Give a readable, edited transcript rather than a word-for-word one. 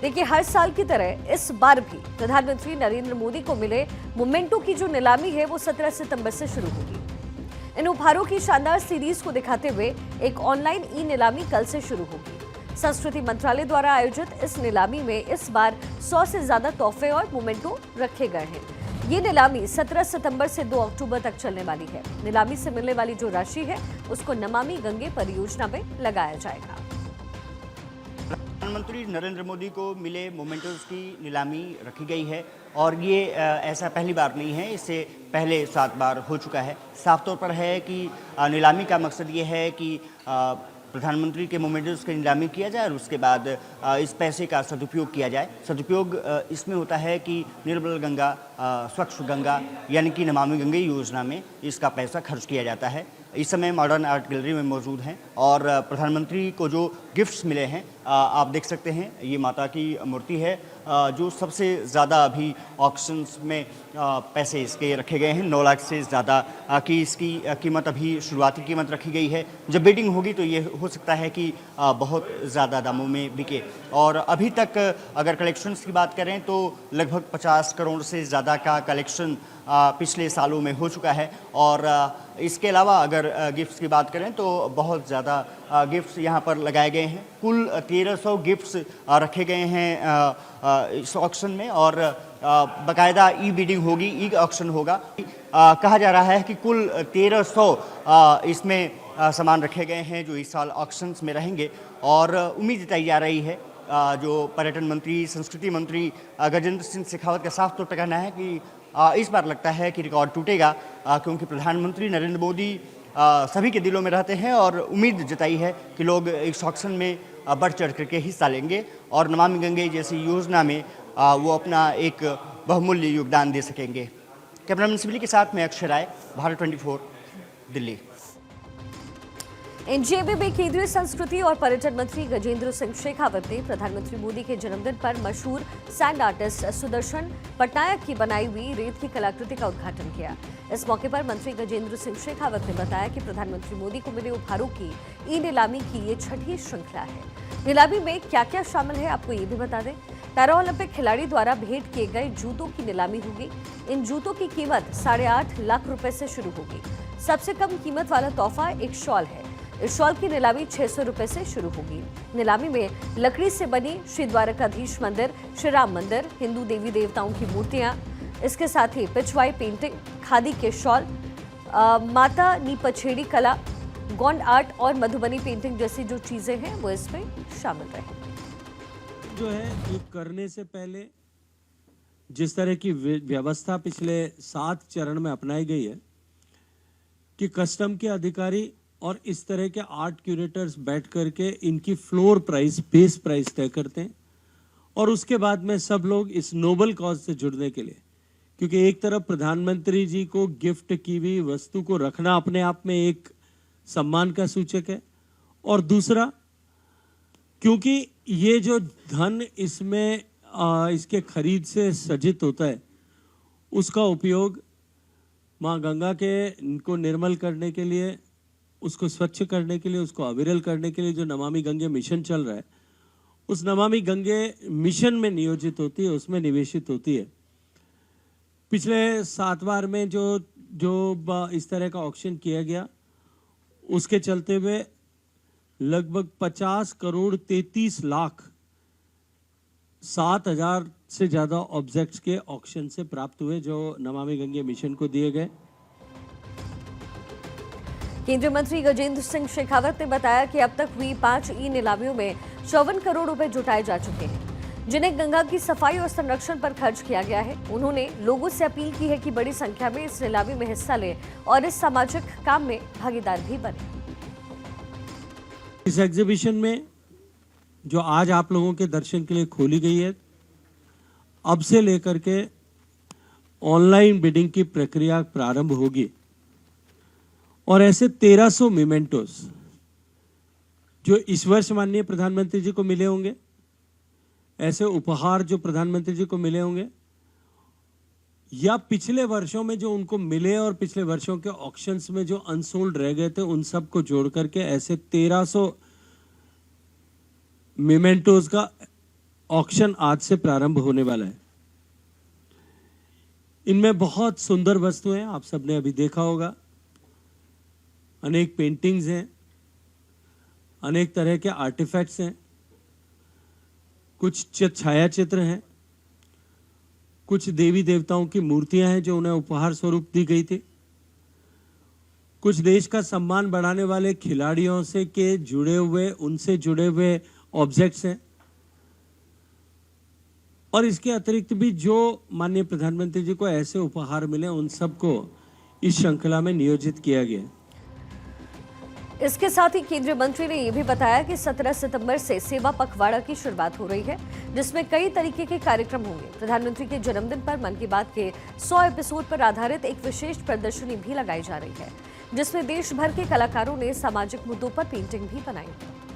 देखिए, हर साल की तरह इस बार भी प्रधानमंत्री नरेंद्र मोदी को मिले मोमेंटो की जो नीलामी है वो 17 सितंबर से शुरू होगी। इन उपहारों की शानदार सीरीज को दिखाते हुए एक ऑनलाइन ई नीलामी कल से शुरू होगी। संस्कृति मंत्रालय द्वारा आयोजित इस नीलामी में इस बार 100 से ज्यादा तोहफे और मोमेंटो रखे गए हैं। ये नीलामी 17 सितंबर से 2 अक्टूबर तक चलने वाली है। नीलामी से मिलने वाली जो राशि है उसको नमामि गंगे परियोजना में लगाया जाएगा। प्रधानमंत्री नरेंद्र मोदी को मिले मोमेंटोस की नीलामी रखी गई है और ये ऐसा पहली बार नहीं है, इससे पहले 7 बार हो चुका है। साफ तौर पर है कि नीलामी का मकसद ये है कि प्रधानमंत्री के मोमेंटोस की नीलामी किया जाए और उसके बाद इस पैसे का सदुपयोग किया जाए। सदुपयोग इसमें होता है कि निर्मल गंगा, स्वच्छ गंगा यानी कि नमामि गंगे योजना में इसका पैसा खर्च किया जाता है। इस समय मॉडर्न आर्ट गैलरी में मौजूद हैं और प्रधानमंत्री को जो गिफ्ट्स मिले हैं आप देख सकते हैं। ये माता की मूर्ति है जो सबसे ज़्यादा अभी ऑक्शंस में पैसे इसके रखे गए हैं। 9 लाख से ज़्यादा की इसकी कीमत अभी शुरुआती कीमत रखी गई है। जब बिडिंग होगी तो ये हो सकता है कि बहुत ज़्यादा दामों में बिके। और अभी तक अगर कलेक्शंस की बात करें तो लगभग 50 करोड़ से ज़्यादा का कलेक्शन पिछले सालों में हो चुका है। और इसके अलावा अगर गिफ्ट्स की बात करें तो बहुत ज़्यादा गिफ्ट्स यहाँ पर लगाए गए हैं। कुल 1300 गिफ्ट्स रखे गए हैं इस ऑक्शन में और बाकायदा ई बिडिंग होगी, ई ऑक्शन होगा। कहा जा रहा है कि कुल 1300 इसमें सामान रखे गए हैं जो इस साल ऑक्शंस में रहेंगे। और उम्मीद जताई जा रही है, जो पर्यटन मंत्री, संस्कृति मंत्री गजेंद्र सिंह शेखावत का साफ तौर पर कहना है कि इस बार लगता है कि रिकॉर्ड टूटेगा, क्योंकि प्रधानमंत्री नरेंद्र मोदी सभी के दिलों में रहते हैं और उम्मीद जताई है कि लोग इस ऑक्शन में बढ़ चढ़ करके हिस्सा लेंगे और नमामि गंगे जैसी योजना में वो अपना एक बहुमूल्य योगदान दे सकेंगे। कैमरामैन सिबली के साथ मैं अक्षय राय, भारत 24, दिल्ली। एनजेबी में केंद्रीय संस्कृति और पर्यटन मंत्री गजेंद्र सिंह शेखावत ने प्रधानमंत्री मोदी के जन्मदिन पर मशहूर सैंड आर्टिस्ट सुदर्शन पटनायक की बनाई हुई रेत की कलाकृति का उद्घाटन किया। इस मौके पर मंत्री गजेंद्र सिंह शेखावत ने बताया कि प्रधानमंत्री मोदी को मिले उपहारों की ई नीलामी की ये 6ठी श्रृंखला है। नीलामी में क्या क्या शामिल है आपको ये भी बता दें। पैरा ओलंपिक खिलाड़ी द्वारा भेंट किए गए जूतों की नीलामी होगी। इन जूतों की कीमत 8.5 लाख रुपए से शुरू होगी। सबसे कम कीमत वाला तोहफा एक शॉल है। इस शॉल की नीलामी 600 रुपए से शुरू होगी। नीलामी में लकड़ी से बनी श्री द्वारकाधीश मंदिर, श्री राम मंदिर, हिंदू देवी देवताओं की मूर्तियां, इसके साथ ही पिचवाई पेंटिंग, खादी के शॉल, माता नी पछेड़ी कला, गोंड आर्ट और मधुबनी पेंटिंग जैसी जो चीजें हैं वो इसमें शामिल रहें। जो है ये करने से पहले जिस तरह की व्यवस्था पिछले 7 चरण में अपनाई गई है कि कस्टम के अधिकारी और इस तरह के आर्ट क्यूरेटर्स बैठ करके इनकी फ्लोर प्राइस, बेस प्राइस तय करते हैं और उसके बाद में सब लोग इस नोबल कॉज से जुड़ने के लिए, क्योंकि एक तरफ प्रधानमंत्री जी को गिफ्ट की हुई वस्तु को रखना अपने आप में एक सम्मान का सूचक है और दूसरा क्योंकि ये जो धन इसमें इसके खरीद से सज्जित होता है उसका उपयोग माँ गंगा के को निर्मल करने के लिए, उसको स्वच्छ करने के लिए, उसको अविरल करने के लिए जो नमामि गंगे मिशन चल रहा है उस नमामि गंगे मिशन में नियोजित होती है, उसमें निवेशित होती है। पिछले 7 बार में जो इस तरह का ऑक्शन किया गया उसके चलते हुए लगभग 50 करोड़ 33 लाख 7,000 से ज्यादा ऑब्जेक्ट्स के ऑक्शन से प्राप्त हुए जो नमामि गंगे मिशन को दिए गए। केंद्रीय मंत्री गजेंद्र सिंह शेखावत ने बताया कि अब तक हुई 5 ई नीलामियों में 54 करोड़ रुपए जुटाए जा चुके हैं, जिन्हें गंगा की सफाई और संरक्षण पर खर्च किया गया है। उन्होंने लोगों से अपील की है कि बड़ी संख्या में इस नीलामी में हिस्सा लें और इस सामाजिक काम में भागीदार भी बने। इस एग्जीबिशन में जो आज आप लोगों के दर्शन के लिए खोली गई है, अब से लेकर के ऑनलाइन बिडिंग की प्रक्रिया प्रारंभ होगी और ऐसे 1300 मेमेंटोस जो इस वर्ष माननीय प्रधानमंत्री जी को मिले होंगे, ऐसे उपहार जो प्रधानमंत्री जी को मिले होंगे या पिछले वर्षों में जो उनको मिले और पिछले वर्षों के ऑक्शंस में जो अनसोल्ड रह गए थे उन सब को जोड़ करके ऐसे 1300 मेमेंटोस का ऑक्शन आज से प्रारंभ होने वाला है। इनमें बहुत सुंदर वस्तुएं हैं, आप सबने अभी देखा होगा। अनेक पेंटिंग्स हैं, अनेक तरह के आर्टिफैक्ट्स हैं, कुछ छाया चित्र हैं, कुछ देवी देवताओं की मूर्तियां हैं जो उन्हें उपहार स्वरूप दी गई थी, कुछ देश का सम्मान बढ़ाने वाले खिलाड़ियों से के जुड़े हुए उनसे जुड़े हुए ऑब्जेक्ट्स हैं, और इसके अतिरिक्त भी जो माननीय प्रधानमंत्री जी को ऐसे उपहार मिले उन सबको इस श्रृंखला में नियोजित किया गया है। इसके साथ ही केंद्रीय मंत्री ने यह भी बताया कि 17 सितंबर से सेवा पखवाड़ा की शुरुआत हो रही है, जिसमें कई तरीके के कार्यक्रम होंगे। प्रधानमंत्री के जन्मदिन पर मन की बात के 100 एपिसोड पर आधारित एक विशेष प्रदर्शनी भी लगाई जा रही है, जिसमें देश भर के कलाकारों ने सामाजिक मुद्दों पर पेंटिंग भी बनाई है।